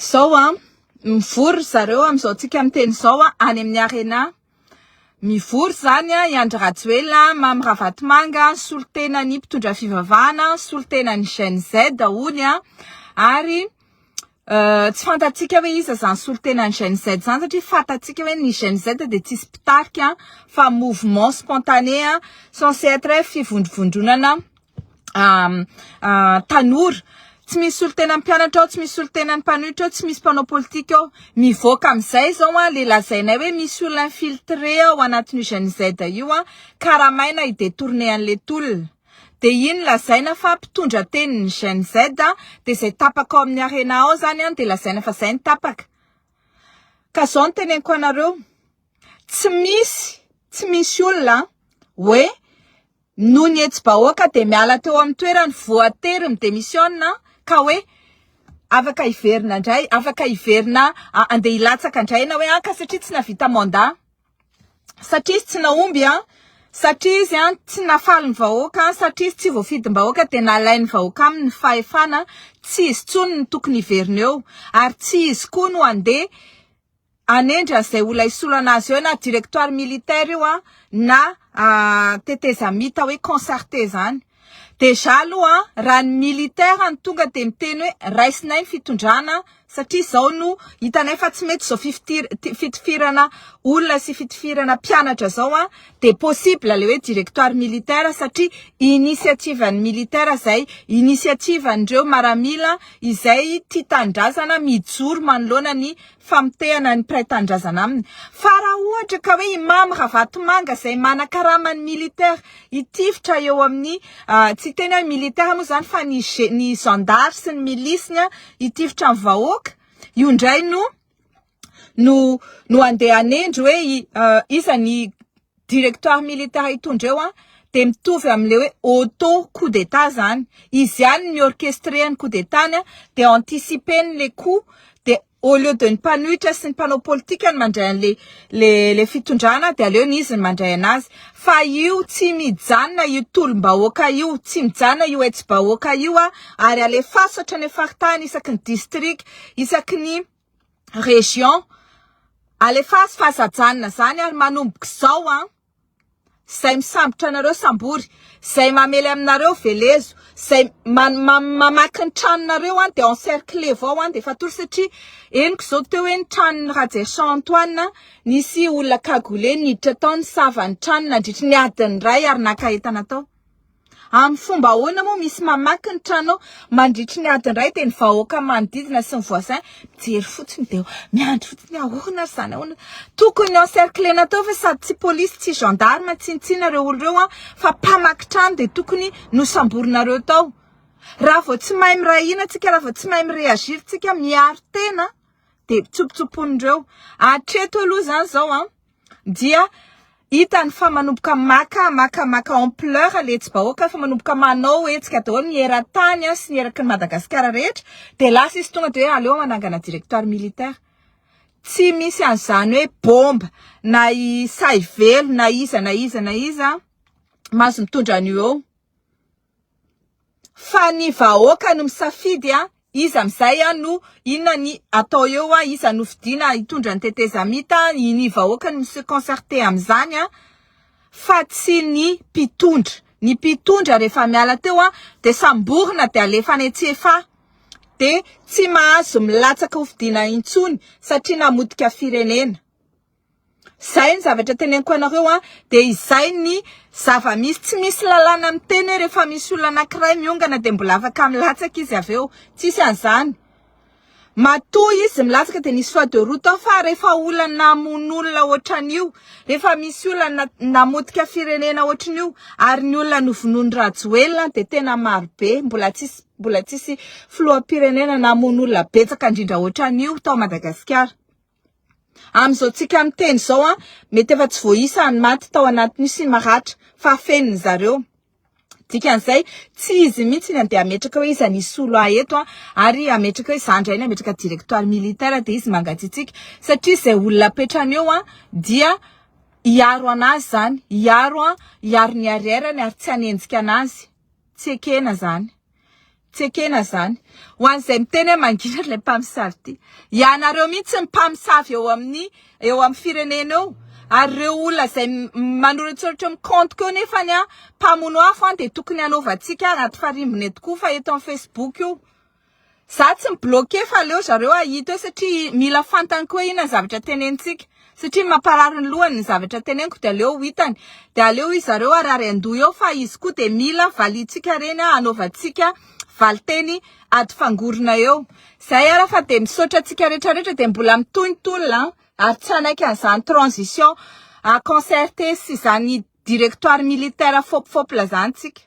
Sao mivory zareo amizao tsika amiteny zao any amin'ny arena. Mivory zany Andry Rajoelina, Mamy Ravatomanga, solitenany mpitondra fivavahana, solitenany Gen Z hony ary tsy fantatsika hoe iza zany solitenany Gen Z zany satria fantatsika hoe ny Gen Z de tsisy pitarika fa mouvement spontané censé être fivondrovondronana tanora. Tsy misy solitenany mpianatra, tsy misy solitenany mpanohitra, tsy misy mpanao politika mivoaka amizay zao le lazainay hoe misy olona infiltré ao anatin'ny Gen Z io karamaina idetourné an'le tolona. De iny lazaina fa mpitondra tenin'ny Gen Z de zay tapaka ao amin'ny arena ao zany de lazaina fa zay ny tapaka. Ka zao ny teneniko anareo, tsy misy olona hoe no ny etsy-bahoaka de miala teo amin'ny toerany voatery midémissionna ka hoe afaka iverina indray, afaka iverina andeha hilatsaka indray na hoe ka satria tsy navita mandat, satria izy tsy naomby satria izy tsy nafaly ny vahoaka, satria izy tsy voafidim-bahoaka de nalainy vahoaka amin'ny fahefana, tsy izy tsony ny tokony iverina eo ary tsy izy koa no andeha anendra zay olona isolana azy eo na directoire militaire io na tetezamita hoe concerté zany. Deja aloha raha ny militaire ny tonga de miteny hoe raisinay ny fitondrana satria zao no hitanay fa tsy mety zao fitifirana olona sy fitifirana mpianatra zao de possible le hoe directoire militaire satria initiative ny militaire zay initiative ndreo maramila izay tia tandrazana mijoro manoloana ny famotehana ny mpiray-tandrazana aminy. Fa raha ohatra ka hoe Mamy Ravatomanga zay manakarama ny militaire itifitra eo amin'ny tsy tena hoe militaire moa zany fa ny gendarme sy ny milice itifitra ny vahoaka, io ndray no andeha anendry hoe iza ny directoire militaire itondreo de mitovy am'le hoe auto coup d'état zany. Izy ihany ny orchestré ny coup d'état de anticiper les coups de au lieu de ny mpanohitra sy ny mpanao politika ny mandray le fitondrana de aleo izy ny mandray anazy. Fa io tsy mijanona io tolom-bahoaka io, tsy mijanona io etsy-bahoaka io ary alefaso hatrany faritany isaky ny district, isaky ny région, alefaso fahasajanona zany ary manomboka zao zay misambotra anareo sambory, zay mamely aminareo velezo, zay mamaky ny tranonareo de encercler vao de fatory satria eniko zao teo hoe ny tranon'ny Rajesh Antoine nisy olona kagole niditra tao ny sava ny tranony nandritra ny adiny ray ary nakaetana tao. Amin'ny fomba ahoana moa misy mamaky ny trano mandritra ny adiny ray de ny vahoaka manodidina sy ny voisin mijery fotsiny de miandry fotsiny ahoana zany ahoana. Tokony encercler natao fa sady tsy police tsy gendarme tsintsina reo olona reo fa mpamaky trano de tokony nosamborinareo tao. Raha vao tsy mahay mirahina tsika, raha vao tsy mahay mireagir tsika miaro tena de tsopotsoponindreo. Hatreto aloha zany zao dia hitany fa manomboka maka ampleur le etsy-bahoaka fa manomboka manao hetsika daholo ny eran-tany sy ny eraky ny Madagasikara rehetra de lasa izy tonga de hoe aleo manangana directoire militaire. Tsy misy an'izany hoe bomba na say velo na iza mazo mitondra an'io eo. Fa ny vahoaka no misafidy iza amizay no inona ny atao eo iza no fidina hitondra ny tetezamita, ny vahoaka no se concerté amizany fa tsy ny mpitondra. Ny mpitondra rehefa miala teo de samborina de alefa any antsefa de tsy mahazo milatsaka ho fidina intsony satria namodika firenena. Zay ny zavatra teneniko anareo de izay ny zava-misy, tsy misy lalàna miteny rehefa misy olona anankiray miongana de mbola afaka milatsaka izy aveo, tsisy an'izany. Matoa izy milatsaka de nisy fois de route fa rehefa olona namon'olona ohatran'io, rehefa misy olona namodika firenena ohatran'io ary ny olona novonoiny Rajoelina de tena maro be, mbola tsisy filoham-pirenena namon'olona betsaka indrindra ohatran'io tao Madagasikara. Amizao tsika miteny zao mety efa tsy voaisa ny maty tao anatin'io sy maratra fa feniny zareo. Dikan'izay tsy izy mihitsy andeha ametraka hoe iza nisy olo eto ary ametraka hoe zandra iny ametraka directoire militaire de izy mangatsitsika satria zay olona petrany eo dia hiaro anazy zany, hiaro ny arrière-ny ary tsy hanenjika anazy, tsy ekena zany. Tsy ekena zany. Ho an'izay miteny mangina le mpamosavy ty. Ianareo mihitsy ny mpamosavy eo amin'ny firenena eo. Ary reo olona zay manoritsoritra amin'ny compte keo nefany mpamono afo de tokony hanaovantsika anaty farimbona eto koa fa eto amin'ny Facebook io. Za tsy mibloqué fa leo zareo ahita eo satria mila fantany koa ina zavatra tenenitsika. Satria mamparary ny lohany ny zavatra teneniko de aleo hitany. De aleo izy zareo arary andoha eo fa izy koa de mila valitsika reny hanaovantsika valiteny ady fangorona eo. Zay ara fa de misaotra atsika rehetrarehetra de mbola mitonitolona ary tsanaiky an'izany transition à concerter sy zany directoire militaire fopifopy lazantsika.